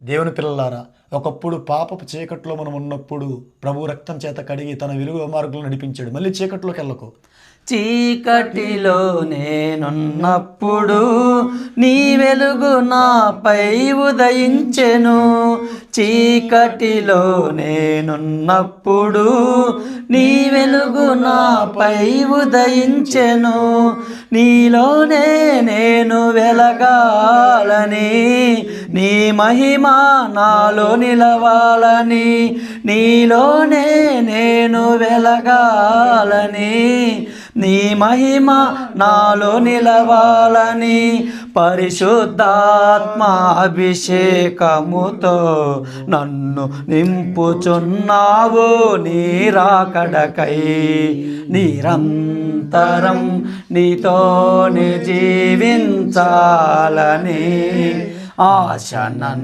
దేవుని పిల్లలారా, ఒకప్పుడు పాపపు చీకట్లో మనం ఉన్నప్పుడు ప్రభు రక్తం చేత కడిగి తన వెలుగు మార్గంలో నడిపించాడు. మళ్ళీ చీకట్లోకి వెళ్ళకు. చీకటిలో నేనున్నప్పుడు నీ వెలుగు నాపై ఉదయించెను. చీకటిలో నేనున్నప్పుడు నీ వెలుగు నాపై ఉదయించెను. నీలోనే నేను వెలగాలని, నీ మహిమ నాలో నిలవాలని, నీలోనే నేను వెలగాలని, నీ మహిమ నాలో నిలవాలని, పరిశుద్ధాత్మ అభిషేకముతో నన్ను నింపుచున్నావు. నీ రాకడకై నిరంతరం నీతోనే జీవించాలని ఆశ నన్ను